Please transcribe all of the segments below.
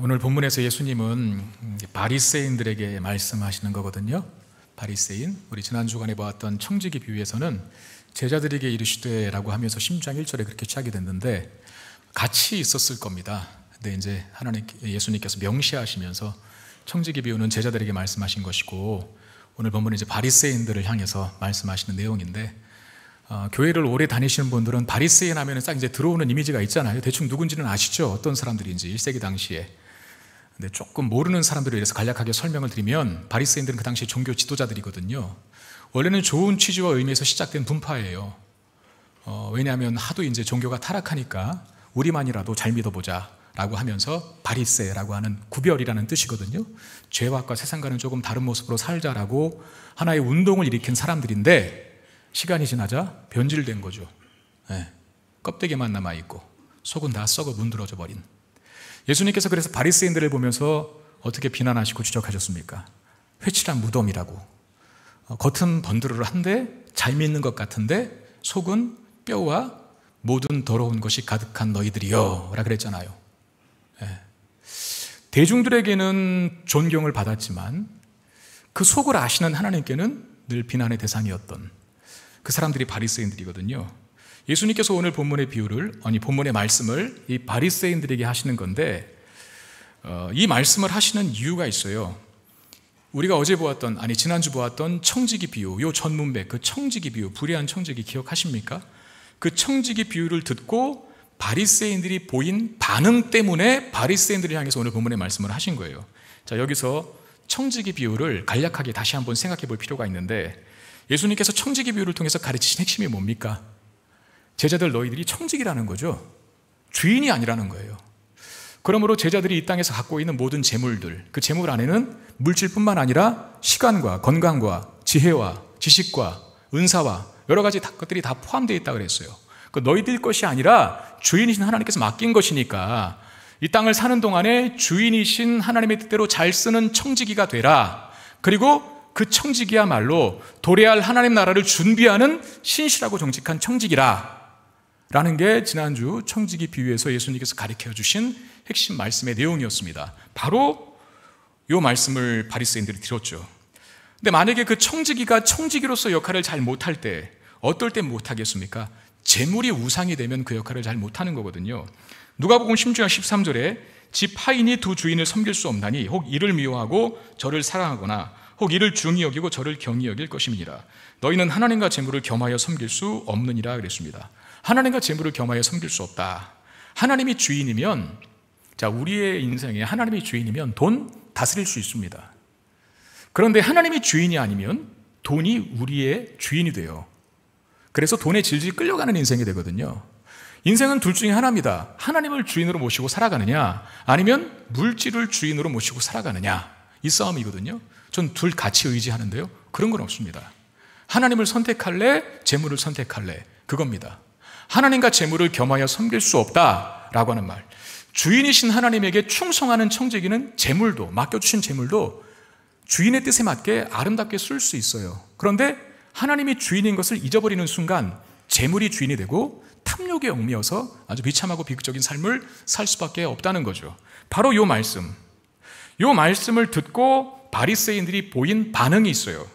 오늘 본문에서 예수님은 바리새인들에게 말씀하시는 거거든요. 바리새인, 우리 지난 주간에 보았던 청지기 비유에서는 제자들에게 이르시되 라고 하면서 10장 1절에 그렇게 시작이 됐는데 같이 있었을 겁니다. 근데 이제 예수님께서 명시하시면서 청지기 비유는 제자들에게 말씀하신 것이고, 오늘 본문은 이제 바리새인들을 향해서 말씀하시는 내용인데, 교회를 오래 다니시는 분들은 바리새인 하면 딱 이제 들어오는 이미지가 있잖아요. 대충 누군지는 아시죠? 어떤 사람들인지 1세기 당시에. 근데 조금 모르는 사람들에 대해서 간략하게 설명을 드리면, 바리새인들은 그 당시 종교 지도자들이거든요. 원래는 좋은 취지와 의미에서 시작된 분파예요. 왜냐하면 하도 이제 종교가 타락하니까 우리만이라도 잘 믿어보자 라고 하면서 바리새라고 하는 구별이라는 뜻이거든요. 죄악과 세상과는 조금 다른 모습으로 살자라고 하나의 운동을 일으킨 사람들인데, 시간이 지나자 변질된 거죠. 껍데기만 남아있고 속은 다 썩어 문드러져 버린. 예수님께서 그래서 바리새인들을 보면서 어떻게 비난하시고 지적하셨습니까? 회칠한 무덤이라고. 겉은 번드르르한데 잘 믿는 것 같은데 속은 뼈와 모든 더러운 것이 가득한 너희들이여 라 그랬잖아요. 대중들에게는 존경을 받았지만 그 속을 아시는 하나님께는 늘 비난의 대상이었던 그 사람들이 바리새인들이거든요. 예수님께서 오늘 본문의 본문의 말씀을 이 바리새인들에게 하시는 건데, 이 말씀을 하시는 이유가 있어요. 우리가 지난주 보았던 청지기 비유, 요 전문백, 그 청지기 비유, 불의한 청지기 기억하십니까? 그 청지기 비유를 듣고 바리새인들이 보인 반응 때문에 바리새인들을 향해서 오늘 본문의 말씀을 하신 거예요. 자, 여기서 청지기 비유를 간략하게 다시 한번 생각해 볼 필요가 있는데, 예수님께서 청지기 비유를 통해서 가르치신 핵심이 뭡니까? 제자들 너희들이 청지기라는 거죠. 주인이 아니라는 거예요. 그러므로 제자들이 이 땅에서 갖고 있는 모든 재물들, 그 재물 안에는 물질뿐만 아니라 시간과 건강과 지혜와 지식과 은사와 여러 가지 것들이 다 포함되어 있다고 그랬어요. 그 너희들 것이 아니라 주인이신 하나님께서 맡긴 것이니까 이 땅을 사는 동안에 주인이신 하나님의 뜻대로 잘 쓰는 청지기가 되라. 그리고 그 청지기야말로 도래할 하나님 나라를 준비하는 신실하고 정직한 청지기라 라는 게 지난주 청지기 비유에서 예수님께서 가르쳐 주신 핵심 말씀의 내용이었습니다. 바로 이 말씀을 바리새인들이 들었죠. 근데 만약에 그 청지기가 청지기로서 역할을 잘 못할 때, 어떨 때 못하겠습니까? 재물이 우상이 되면 그 역할을 잘 못하는 거거든요. 누가복음 10장 13절에 집 하인이 두 주인을 섬길 수 없나니 혹 이를 미워하고 저를 사랑하거나 혹 이를 중히 여기고 저를 경히 여길 것임이니라. 너희는 하나님과 재물을 겸하여 섬길 수 없느니라 그랬습니다. 하나님과 재물을 겸하여 섬길 수 없다. 하나님이 주인이면, 우리의 인생에 하나님이 주인이면 돈 다스릴 수 있습니다. 그런데 하나님이 주인이 아니면 돈이 우리의 주인이 돼요. 그래서 돈에 질질 끌려가는 인생이 되거든요. 인생은 둘 중에 하나입니다. 하나님을 주인으로 모시고 살아가느냐, 아니면 물질을 주인으로 모시고 살아가느냐, 이 싸움이거든요. 전 둘 같이 의지하는데요, 그런 건 없습니다. 하나님을 선택할래, 재물을 선택할래, 그겁니다. 하나님과 재물을 겸하여 섬길 수 없다라고 하는 말. 주인이신 하나님에게 충성하는 청지기는 재물도, 맡겨주신 재물도 주인의 뜻에 맞게 아름답게 쓸 수 있어요. 그런데 하나님이 주인인 것을 잊어버리는 순간 재물이 주인이 되고 탐욕에 얽매여서 아주 비참하고 비극적인 삶을 살 수밖에 없다는 거죠. 바로 이 말씀을 듣고 바리새인들이 보인 반응이 있어요.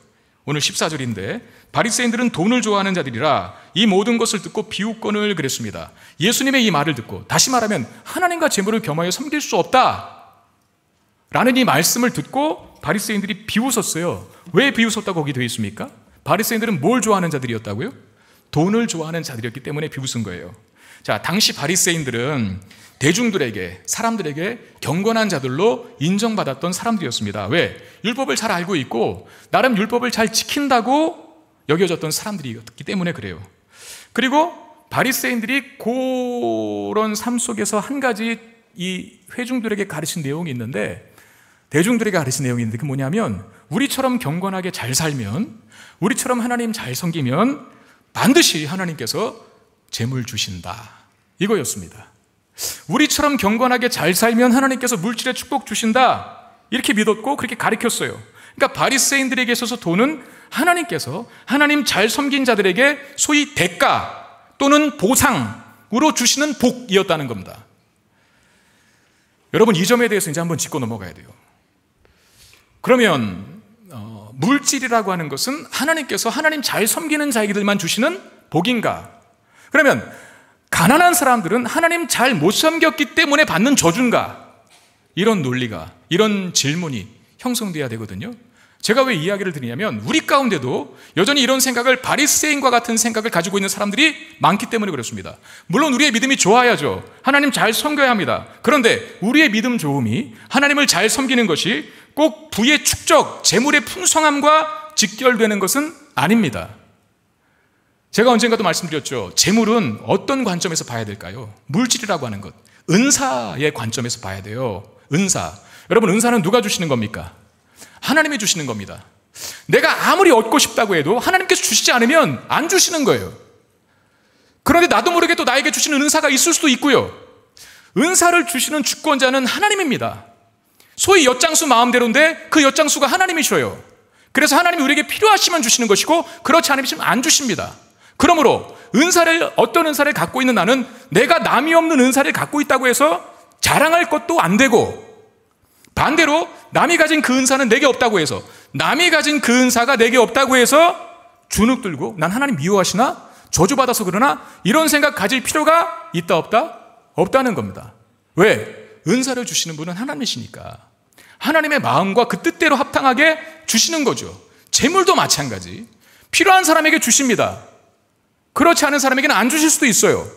오늘 14절인데, 바리새인들은 돈을 좋아하는 자들이라 이 모든 것을 듣고 비웃거늘 그랬습니다. 예수님의 이 말을 듣고, 다시 말하면 하나님과 재물을 겸하여 섬길 수 없다 라는 이 말씀을 듣고 바리새인들이 비웃었어요. 왜 비웃었다고 거기 되어 있습니까? 바리새인들은 뭘 좋아하는 자들이었다고요? 돈을 좋아하는 자들이었기 때문에 비웃은 거예요. 자, 당시 바리새인들은 대중들에게, 사람들에게 경건한 자들로 인정받았던 사람들이었습니다. 왜? 율법을 잘 알고 있고 나름 율법을 잘 지킨다고 여겨졌던 사람들이었기 때문에 그래요. 그리고 바리새인들이 그런 삶 속에서 한 가지 이 회중들에게 가르친 내용이 있는데, 대중들에게 가르친 내용이 있는데, 그 뭐냐면, 우리처럼 경건하게 잘 살면, 우리처럼 하나님 잘 섬기면 반드시 하나님께서 재물 주신다, 이거였습니다. 우리처럼 경건하게 잘 살면 하나님께서 물질의 축복 주신다, 이렇게 믿었고 그렇게 가르쳤어요. 그러니까 바리새인들에게 있어서 돈은 하나님께서 하나님 잘 섬긴 자들에게 소위 대가 또는 보상으로 주시는 복이었다는 겁니다. 여러분, 이 점에 대해서 이제 한번 짚고 넘어가야 돼요. 그러면 물질이라고 하는 것은 하나님께서 하나님 잘 섬기는 자에게들만 주시는 복인가? 그러면 가난한 사람들은 하나님 잘 못 섬겼기 때문에 받는 저주인가? 이런 논리가, 이런 질문이 형성돼야 되거든요. 제가 왜 이야기를 드리냐면 우리 가운데도 여전히 이런 생각을, 바리새인과 같은 생각을 가지고 있는 사람들이 많기 때문에 그렇습니다. 물론 우리의 믿음이 좋아야죠. 하나님 잘 섬겨야 합니다. 그런데 우리의 믿음 좋음이 하나님을 잘 섬기는 것이 꼭 부의 축적, 재물의 풍성함과 직결되는 것은 아닙니다. 제가 언젠가도 말씀드렸죠. 재물은 어떤 관점에서 봐야 될까요? 물질이라고 하는 것, 은사의 관점에서 봐야 돼요. 은사. 여러분, 은사는 누가 주시는 겁니까? 하나님이 주시는 겁니다. 내가 아무리 얻고 싶다고 해도 하나님께서 주시지 않으면 안 주시는 거예요. 그런데 나도 모르게 또 나에게 주시는 은사가 있을 수도 있고요. 은사를 주시는 주권자는 하나님입니다. 소위 엿장수 마음대로인데 그 엿장수가 하나님이셔요. 그래서 하나님이 우리에게 필요하시면 주시는 것이고 그렇지 않으시면 안 주십니다. 그러므로 어떤 은사를 갖고 있는 나는 내가 남이 없는 은사를 갖고 있다고 해서 자랑할 것도 안 되고, 반대로 남이 가진 그 은사는 내게 없다고 해서, 남이 가진 그 은사가 내게 없다고 해서 주눅 들고 난 하나님 미워하시나? 저주받아서 그러나? 이런 생각 가질 필요가 있다 없다? 없다는 겁니다. 왜? 은사를 주시는 분은 하나님이시니까 하나님의 마음과 그 뜻대로 합당하게 주시는 거죠. 재물도 마찬가지. 필요한 사람에게 주십니다. 그렇지 않은 사람에게는 안 주실 수도 있어요.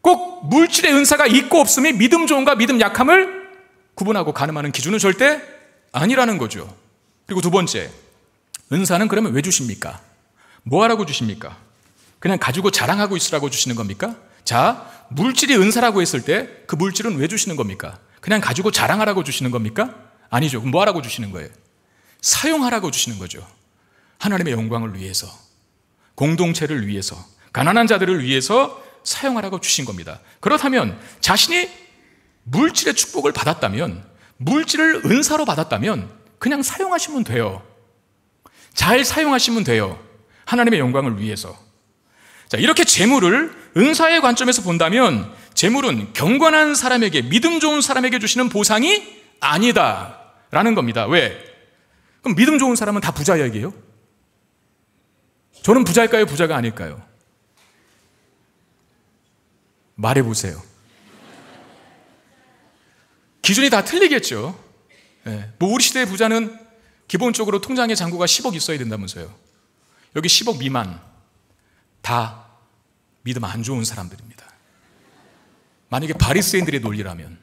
꼭 물질의 은사가 있고 없음이 믿음 좋음과 믿음 약함을 구분하고 가늠하는 기준은 절대 아니라는 거죠. 그리고 두 번째, 은사는 그러면 왜 주십니까? 뭐 하라고 주십니까? 그냥 가지고 자랑하고 있으라고 주시는 겁니까? 자, 물질이 은사라고 했을 때 그 물질은 왜 주시는 겁니까? 그냥 가지고 자랑하라고 주시는 겁니까? 아니죠. 그럼 뭐 하라고 주시는 거예요? 사용하라고 주시는 거죠. 하나님의 영광을 위해서, 공동체를 위해서, 가난한 자들을 위해서 사용하라고 주신 겁니다. 그렇다면 자신이 물질의 축복을 받았다면, 물질을 은사로 받았다면 그냥 사용하시면 돼요. 잘 사용하시면 돼요. 하나님의 영광을 위해서. 자, 이렇게 재물을 은사의 관점에서 본다면 재물은 경건한 사람에게, 믿음 좋은 사람에게 주시는 보상이 아니다라는 겁니다. 왜? 그럼 믿음 좋은 사람은 다 부자 이야기예요? 저는 부자일까요? 부자가 아닐까요? 말해보세요. 기준이 다 틀리겠죠. 네. 뭐 우리 시대의 부자는 기본적으로 통장에 잔고가 10억 있어야 된다면서요. 여기 10억 미만 다 믿음 안 좋은 사람들입니다. 만약에 바리새인들의 논리라면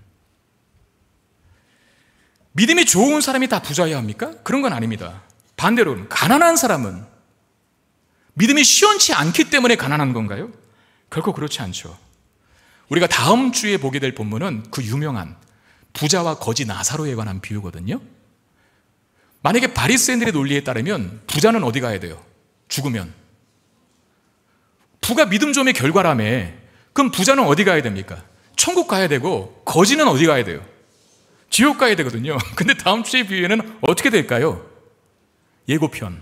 믿음이 좋은 사람이 다 부자여야 합니까? 그런 건 아닙니다. 반대로 가난한 사람은 믿음이 시원치 않기 때문에 가난한 건가요? 결코 그렇지 않죠. 우리가 다음 주에 보게 될 본문은 그 유명한 부자와 거지 나사로에 관한 비유거든요. 만약에 바리새인들의 논리에 따르면 부자는 어디 가야 돼요? 죽으면. 부가 믿음 좀의 결과라며. 그럼 부자는 어디 가야 됩니까? 천국 가야 되고 거지는 어디 가야 돼요? 지옥 가야 되거든요. 근데 다음 주의 비유에는 어떻게 될까요? 예고편.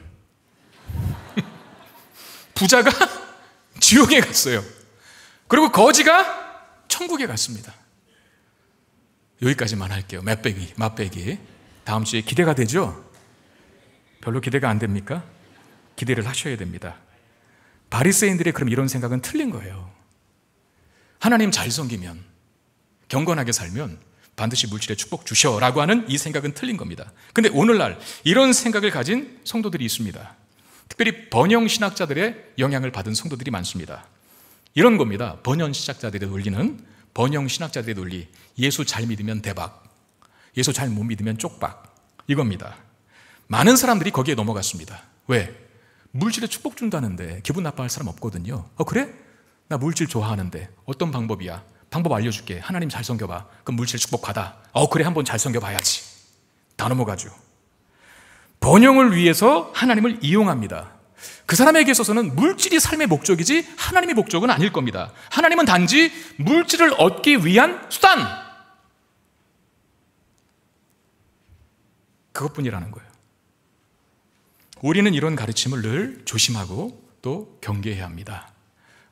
부자가 지옥에 갔어요. 그리고 거지가 천국에 갔습니다. 여기까지만 할게요. 맛배기. 다음 주에 기대가 되죠? 별로 기대가 안 됩니까? 기대를 하셔야 됩니다. 바리새인들의 그럼 이런 생각은 틀린 거예요. 하나님 잘 섬기면, 경건하게 살면 반드시 물질의 축복 주셔라고 하는 이 생각은 틀린 겁니다. 근데 오늘날 이런 생각을 가진 성도들이 있습니다. 특별히 번영신학자들의 영향을 받은 성도들이 많습니다. 이런 겁니다. 번영신학자들의 논리는, 번영신학자들의 논리, 예수 잘 믿으면 대박, 예수 잘 못 믿으면 쪽박, 이겁니다. 많은 사람들이 거기에 넘어갔습니다. 왜? 물질에 축복 준다는데 기분 나빠할 사람 없거든요. 그래? 나 물질 좋아하는데 어떤 방법이야? 방법 알려줄게. 하나님 잘 섬겨봐. 그럼 물질 축복 받아. 그래, 한번 잘 섬겨봐야지. 다 넘어가죠. 번영을 위해서 하나님을 이용합니다. 그 사람에게 있어서는 물질이 삶의 목적이지 하나님의 목적은 아닐 겁니다. 하나님은 단지 물질을 얻기 위한 수단, 그것뿐이라는 거예요. 우리는 이런 가르침을 늘 조심하고 또 경계해야 합니다.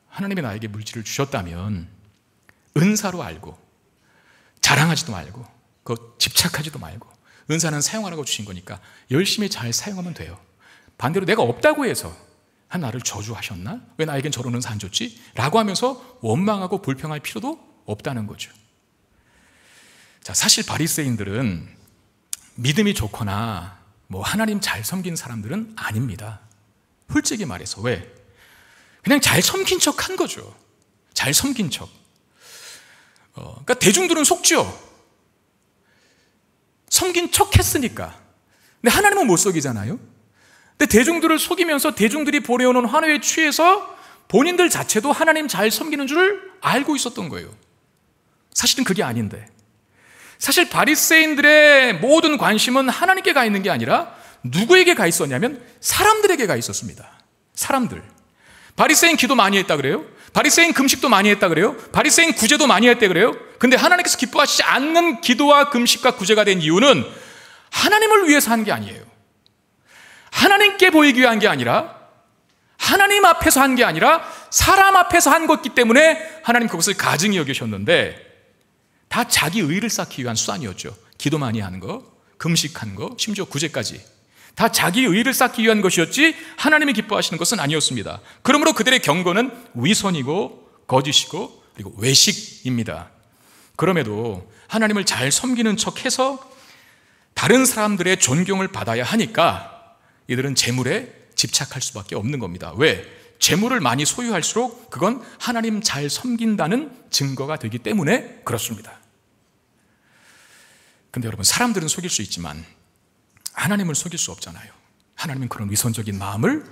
하나님이 나에게 물질을 주셨다면 은사로 알고, 자랑하지도 말고, 그거 집착하지도 말고, 은사는 사용하라고 주신 거니까 열심히 잘 사용하면 돼요. 반대로 내가 없다고 해서 나를 저주하셨나? 왜 나에겐 저런 은사 안 줬지? 라고 하면서 원망하고 불평할 필요도 없다는 거죠. 자, 사실 바리새인들은 믿음이 좋거나 하나님 잘 섬긴 사람들은 아닙니다. 솔직히 말해서. 왜? 그냥 잘 섬긴 척 한 거죠. 잘 섬긴 척. 그러니까 대중들은 속죠. 섬긴 척 했으니까. 근데 하나님은 못 속이잖아요. 근데 대중들을 속이면서 대중들이 보내오는 환호에 취해서 본인들 자체도 하나님 잘 섬기는 줄 알고 있었던 거예요. 사실은 그게 아닌데, 사실 바리새인들의 모든 관심은 하나님께 가 있는 게 아니라 누구에게 가 있었냐면 사람들에게 가 있었습니다. 사람들. 바리새인 기도 많이 했다 그래요? 바리새인 금식도 많이 했다 그래요? 바리새인 구제도 많이 했다 그래요? 근데 하나님께서 기뻐하시지 않는 기도와 금식과 구제가 된 이유는 하나님을 위해서 한 게 아니에요. 하나님께 보이기 위한 게 아니라, 하나님 앞에서 한 게 아니라 사람 앞에서 한 것이기 때문에 하나님 그것을 가증히 여기셨는데, 다 자기 의를 쌓기 위한 수단이었죠. 기도 많이 하는 거, 금식한 거, 심지어 구제까지 다 자기 의를 쌓기 위한 것이었지 하나님이 기뻐하시는 것은 아니었습니다. 그러므로 그들의 경고는 위선이고 거짓이고 그리고 외식입니다. 그럼에도 하나님을 잘 섬기는 척해서 다른 사람들의 존경을 받아야 하니까 이들은 재물에 집착할 수밖에 없는 겁니다. 왜? 재물을 많이 소유할수록 그건 하나님 잘 섬긴다는 증거가 되기 때문에 그렇습니다. 근데 여러분, 사람들은 속일 수 있지만 하나님을 속일 수 없잖아요. 하나님은 그런 위선적인 마음을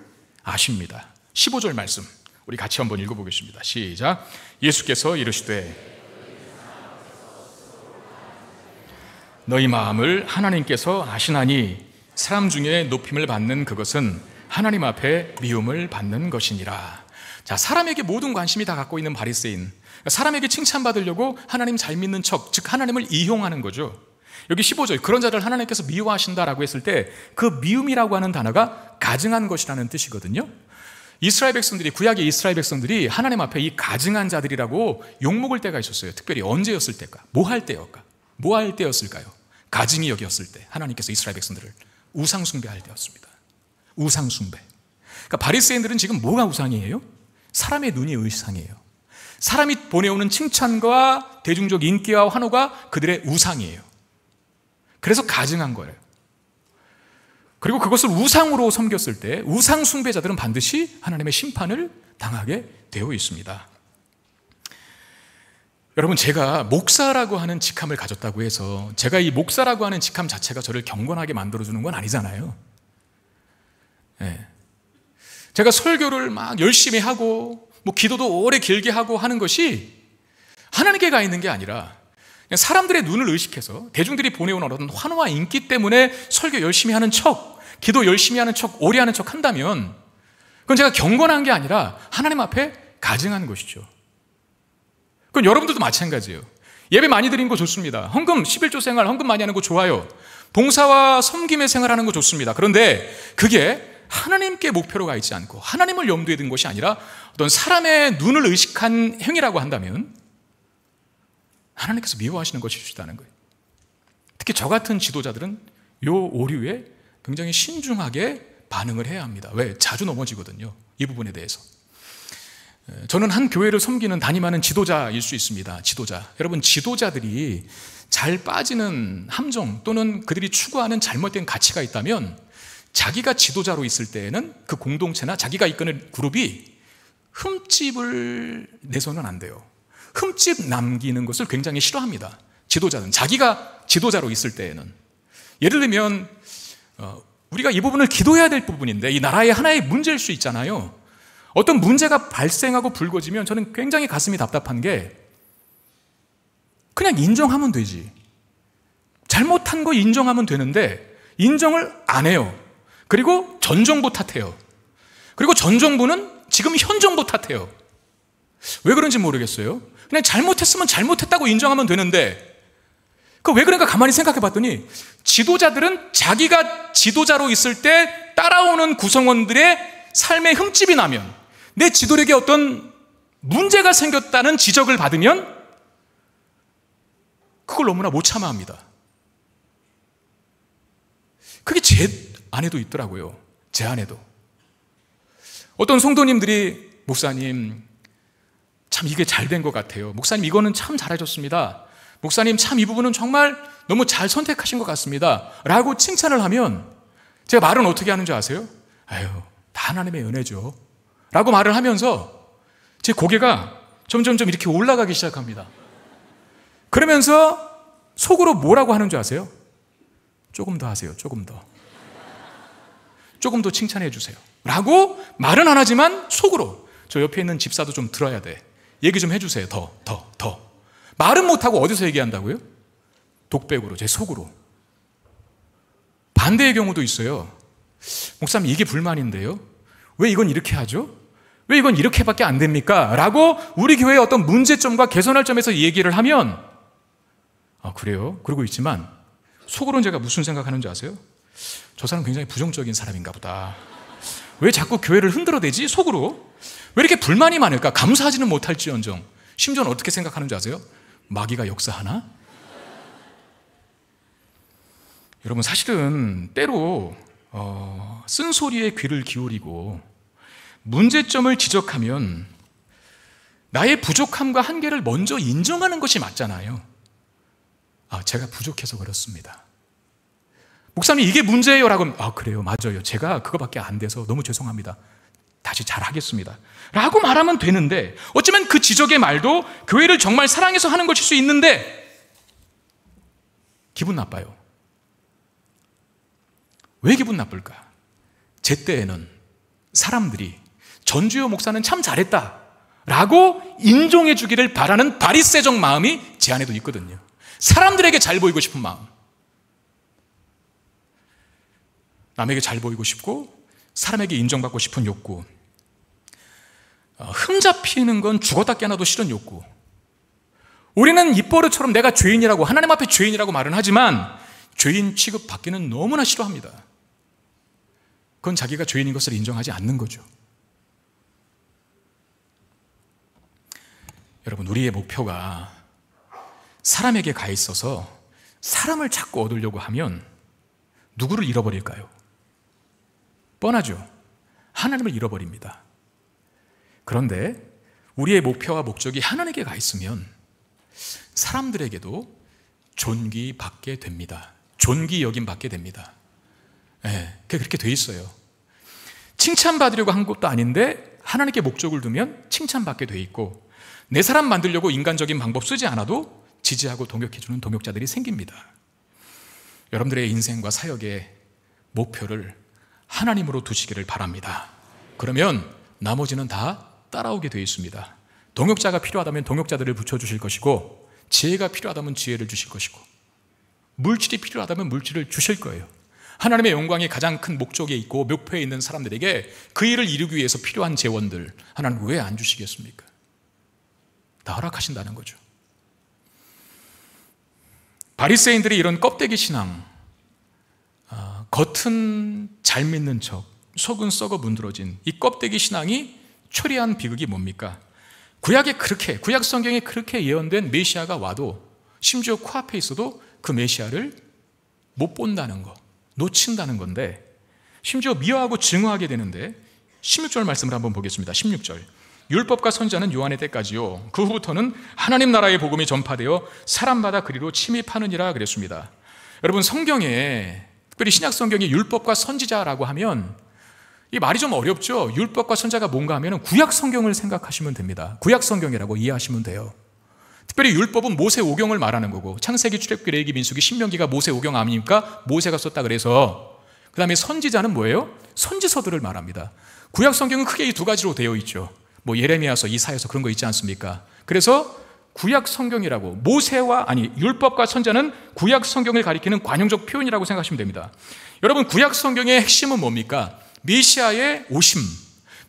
아십니다. 15절 말씀 우리 같이 한번 읽어보겠습니다. 시작. 예수께서 이르시되 너희 마음을 하나님께서 아시나니 사람 중에 높임을 받는 그것은 하나님 앞에 미움을 받는 것이니라. 자, 사람에게 모든 관심이 다 갖고 있는 바리새인, 사람에게 칭찬받으려고 하나님 잘 믿는 척, 즉 하나님을 이용하는 거죠. 여기 15절, 그런 자를 하나님께서 미워하신다라고 했을 때 그 미움이라고 하는 단어가 가증한 것이라는 뜻이거든요. 이스라엘 백성들이, 구약의 이스라엘 백성들이 하나님 앞에 이 가증한 자들이라고 욕먹을 때가 있었어요. 특별히 언제였을 때일까? 뭐 할 때였을까요? 가증히 여겼을 때 하나님께서 이스라엘 백성들을 우상숭배할 때였습니다. 우상숭배. 그러니까 바리새인들은 지금 뭐가 우상이에요? 사람의 눈이 우상이에요. 사람이 보내오는 칭찬과 대중적 인기와 환호가 그들의 우상이에요. 그래서 가증한 거예요. 그리고 그것을 우상으로 섬겼을 때 우상 숭배자들은 반드시 하나님의 심판을 당하게 되어 있습니다. 여러분, 제가 목사라고 하는 직함을 가졌다고 해서 제가 이 목사라고 하는 직함 자체가 저를 경건하게 만들어주는 건 아니잖아요. 네. 제가 설교를 막 열심히 하고 기도도 오래 길게 하고 하는 것이 하나님께 가 있는 게 아니라 그냥 사람들의 눈을 의식해서 대중들이 보내오는 어떤 환호와 인기 때문에 설교 열심히 하는 척, 기도 열심히 하는 척, 오래 하는 척 한다면 그건 제가 경건한 게 아니라 하나님 앞에 가증한 것이죠. 그건 여러분들도 마찬가지예요. 예배 많이 드리는 거 좋습니다. 헌금 11조 생활, 헌금 많이 하는 거 좋아요. 봉사와 섬김의 생활하는 거 좋습니다. 그런데 그게 하나님께 목표로 가 있지 않고 하나님을 염두에 둔 것이 아니라 어떤 사람의 눈을 의식한 행위라고 한다면 하나님께서 미워하시는 것이시다는 거예요. 특히 저 같은 지도자들은 이 오류에 굉장히 신중하게 반응을 해야 합니다. 왜? 자주 넘어지거든요. 이 부분에 대해서. 저는 한 교회를 섬기는 담임하는 지도자일 수 있습니다. 지도자. 여러분, 지도자들이 잘 빠지는 함정 또는 그들이 추구하는 잘못된 가치가 있다면 자기가 지도자로 있을 때에는 그 공동체나 자기가 이끄는 그룹이 흠집을 내서는 안 돼요. 흠집 남기는 것을 굉장히 싫어합니다. 지도자는 자기가 지도자로 있을 때에는. 예를 들면 우리가 이 부분을 기도해야 될 부분인데 이 나라의 하나의 문제일 수 있잖아요. 어떤 문제가 발생하고 불거지면 저는 굉장히 가슴이 답답한 게 그냥 인정하면 되지. 잘못한 거 인정하면 되는데 인정을 안 해요. 그리고 전 정부 탓해요. 그리고 전 정부는 지금 현 정부 탓해요. 왜 그런지 모르겠어요. 그냥 잘못했으면 잘못했다고 인정하면 되는데 그 왜 그런가 가만히 생각해 봤더니 지도자들은 자기가 지도자로 있을 때 따라오는 구성원들의 삶에 흠집이 나면 내 지도력에 어떤 문제가 생겼다는 지적을 받으면 그걸 너무나 못 참아합니다. 그게 제 안에도 있더라고요. 제 안에도. 어떤 성도님들이 목사님 참 이게 잘 된 것 같아요. 목사님 이거는 참 잘하셨습니다. 목사님 참 이 부분은 정말 너무 잘 선택하신 것 같습니다. 라고 칭찬을 하면 제가 말은 어떻게 하는 줄 아세요? 아유, 다 하나님의 은혜죠. 라고 말을 하면서 제 고개가 점점점 이렇게 올라가기 시작합니다. 그러면서 속으로 뭐라고 하는 줄 아세요? 조금 더 하세요. 조금 더. 조금 더 칭찬해 주세요. 라고 말은 안 하지만 속으로 저 옆에 있는 집사도 좀 들어야 돼. 얘기 좀 해주세요. 더. 말은 못하고 어디서 얘기한다고요? 독백으로, 제 속으로. 반대의 경우도 있어요. 목사님 이게 불만인데요. 왜 이건 이렇게 하죠? 왜 이건 이렇게밖에 안 됩니까? 라고 우리 교회의 어떤 문제점과 개선할 점에서 얘기를 하면 그래요? 그러고 있지만 속으로는 제가 무슨 생각하는지 아세요? 저 사람 굉장히 부정적인 사람인가 보다. 왜 자꾸 교회를 흔들어대지? 속으로. 왜 이렇게 불만이 많을까? 감사하지는 못할지언정. 심지어는 어떻게 생각하는지 아세요? 마귀가 역사하나? 여러분 사실은 때로 쓴소리에 귀를 기울이고 문제점을 지적하면 나의 부족함과 한계를 먼저 인정하는 것이 맞잖아요. 제가 부족해서 그렇습니다. 목사님 이게 문제예요 라고 하면 그래요 맞아요 제가 그거밖에 안 돼서 너무 죄송합니다. 다시 잘하겠습니다 라고 말하면 되는데 어쩌면 그 지적의 말도 교회를 정말 사랑해서 하는 것일 수 있는데 기분 나빠요. 왜 기분 나쁠까? 제 때에는 사람들이 전주여 목사는 참 잘했다 라고 인정해 주기를 바라는 바리새적 마음이 제 안에도 있거든요. 사람들에게 잘 보이고 싶은 마음, 남에게 잘 보이고 싶고 사람에게 인정받고 싶은 욕구, 흠잡히는 건 죽었다 깨어나도 싫은 욕구. 우리는 입버릇처럼 내가 죄인이라고 하나님 앞에 죄인이라고 말은 하지만 죄인 취급받기는 너무나 싫어합니다. 그건 자기가 죄인인 것을 인정하지 않는 거죠. 여러분 우리의 목표가 사람에게 가 있어서 사람을 자꾸 얻으려고 하면 누구를 잃어버릴까요? 뻔하죠. 하나님을 잃어버립니다. 그런데 우리의 목표와 목적이 하나님께 가 있으면 사람들에게도 존귀받게 됩니다. 존귀 여김받게 됩니다. 그렇게 돼 있어요. 칭찬받으려고 한 것도 아닌데 하나님께 목적을 두면 칭찬받게 돼 있고 내 사람 만들려고 인간적인 방법 쓰지 않아도 지지하고 동역해주는 동역자들이 생깁니다. 여러분들의 인생과 사역의 목표를 하나님으로 두시기를 바랍니다. 그러면 나머지는 다 따라오게 되어 있습니다. 동역자가 필요하다면 동역자들을 붙여주실 것이고 지혜가 필요하다면 지혜를 주실 것이고 물질이 필요하다면 물질을 주실 거예요. 하나님의 영광이 가장 큰 목적에 있고 목표에 있는 사람들에게 그 일을 이루기 위해서 필요한 재원들 하나님 왜 안 주시겠습니까? 다 허락하신다는 거죠. 바리새인들이 이런 껍데기 신앙, 겉은 잘 믿는 척, 속은 썩어 문드러진 이 껍데기 신앙이 초래한 비극이 뭡니까? 구약 성경에 그렇게 예언된 메시아가 와도 심지어 코앞에 있어도 그 메시아를 못 본다는 거, 놓친다는 건데 심지어 미워하고 증오하게 되는데 16절 말씀을 한번 보겠습니다. 16절. 율법과 선지자는 요한의 때까지요. 그 후부터는 하나님 나라의 복음이 전파되어 사람마다 그리로 침입하느니라 그랬습니다. 여러분 성경에 특별히 신약 성경에 율법과 선지자라고 하면 이 말이 좀 어렵죠. 율법과 선지자가 뭔가 하면 구약 성경을 생각하시면 됩니다. 구약 성경이라고 이해하시면 돼요. 특별히 율법은 모세 오경을 말하는 거고 창세기, 출애굽기, 레위기, 민수기, 신명기가 모세 오경 아닙니까? 모세가 썼다 그래서 그 다음에 선지자는 뭐예요? 선지서들을 말합니다. 구약 성경은 크게 이 두 가지로 되어 있죠. 뭐 예레미야서, 이사야서 그런 거 있지 않습니까? 그래서 구약 성경이라고 율법과 선지자는 구약 성경을 가리키는 관용적 표현이라고 생각하시면 됩니다. 여러분 구약 성경의 핵심은 뭡니까? 메시아의 오심,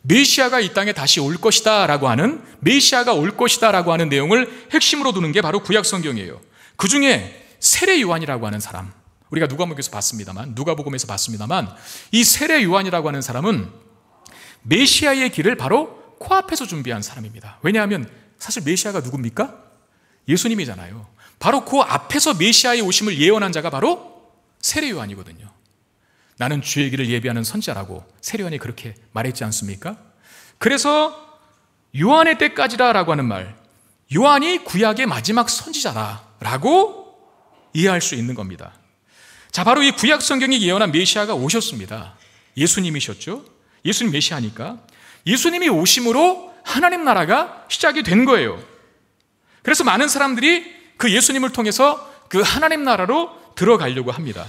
메시아가 이 땅에 다시 올 것이다 라고 하는 메시아가 올 것이다 라고 하는 내용을 핵심으로 두는 게 바로 구약 성경이에요. 그 중에 세례 요한이라고 하는 사람, 우리가 누가복음에서 봤습니다만 이 세례 요한이라고 하는 사람은 메시아의 길을 바로 코앞에서 준비한 사람입니다. 왜냐하면 사실 메시아가 누굽니까? 예수님이잖아요. 바로 그 앞에서 메시아의 오심을 예언한 자가 바로 세례 요한이거든요. 나는 주의 길을 예비하는 선지자라고 세례요한이 그렇게 말했지 않습니까? 그래서 요한의 때까지라 라고 하는 말, 요한이 구약의 마지막 선지자라고 이해할 수 있는 겁니다. 자, 바로 이 구약 성경이 예언한 메시아가 오셨습니다. 예수님이셨죠. 예수님 메시아니까 예수님이 오심으로 하나님 나라가 시작이 된 거예요. 그래서 많은 사람들이 그 예수님을 통해서 그 하나님 나라로 들어가려고 합니다.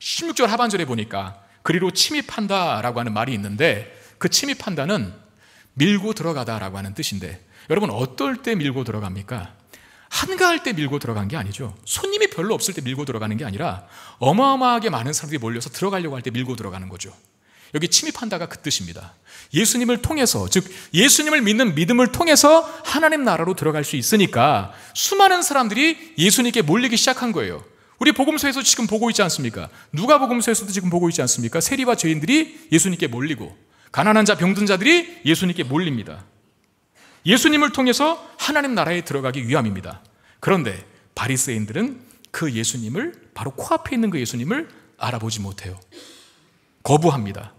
16절 하반절에 보니까 그리로 침입한다라고 하는 말이 있는데, 그 침입한다는 밀고 들어가다라고 하는 뜻인데, 여러분 어떨 때 밀고 들어갑니까? 한가할 때 밀고 들어간 게 아니죠. 손님이 별로 없을 때 밀고 들어가는 게 아니라 어마어마하게 많은 사람들이 몰려서 들어가려고 할 때 밀고 들어가는 거죠. 여기 침입한다가 그 뜻입니다. 예수님을 통해서, 즉 예수님을 믿는 믿음을 통해서 하나님 나라로 들어갈 수 있으니까 수많은 사람들이 예수님께 몰리기 시작한 거예요. 우리 복음서에서 지금 보고 있지 않습니까? 누가복음서에서도 지금 보고 있지 않습니까? 세리와 죄인들이 예수님께 몰리고 가난한 자, 병든 자들이 예수님께 몰립니다. 예수님을 통해서 하나님 나라에 들어가기 위함입니다. 그런데 바리새인들은 그 예수님을, 바로 코앞에 있는 그 예수님을 알아보지 못해요. 거부합니다.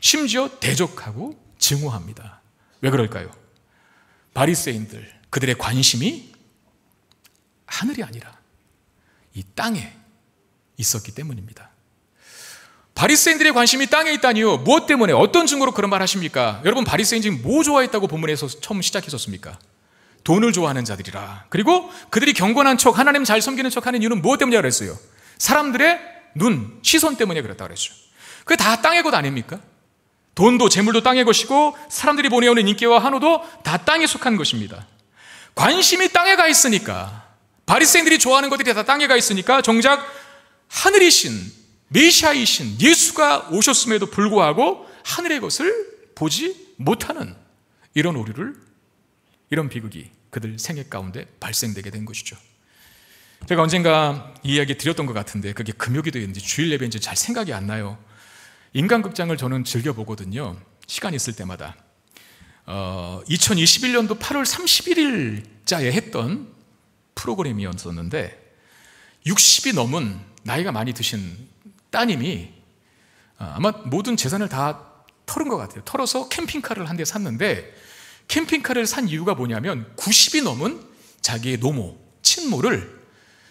심지어 대적하고 증오합니다. 왜 그럴까요? 바리새인들, 그들의 관심이 하늘이 아니라 이 땅에 있었기 때문입니다. 바리새인들의 관심이 땅에 있다니요. 무엇 때문에, 어떤 증거로 그런 말 하십니까? 여러분, 바리새인 지금 뭐 좋아했다고 본문에서 처음 시작했었습니까? 돈을 좋아하는 자들이라. 그리고 그들이 경건한 척, 하나님 잘 섬기는 척 하는 이유는 무엇 때문이라고 그랬어요? 사람들의 눈, 시선 때문에 그랬다고 그랬죠. 그게 다 땅의 것 아닙니까? 돈도 재물도 땅의 것이고 사람들이 보내오는 인기와 한호도 다 땅에 속한 것입니다. 관심이 땅에 가 있으니까, 바리새인들이 좋아하는 것들이 다 땅에 가 있으니까 정작 하늘이신 메시아이신 예수가 오셨음에도 불구하고 하늘의 것을 보지 못하는 이런 오류를, 이런 비극이 그들 생애 가운데 발생되게 된 것이죠. 제가 언젠가 이 이야기 드렸던 것 같은데 그게 금요기도였는지 주일 예배인지 잘 생각이 안 나요. 인간극장을 저는 즐겨보거든요. 시간 있을 때마다. 2021년도 8월 31일자에 했던 프로그램이었었는데 60이 넘은 나이가 많이 드신 따님이 아마 모든 재산을 다 털은 것 같아요. 털어서 캠핑카를 한 대 샀는데, 캠핑카를 산 이유가 뭐냐면 90이 넘은 자기의 노모, 친모를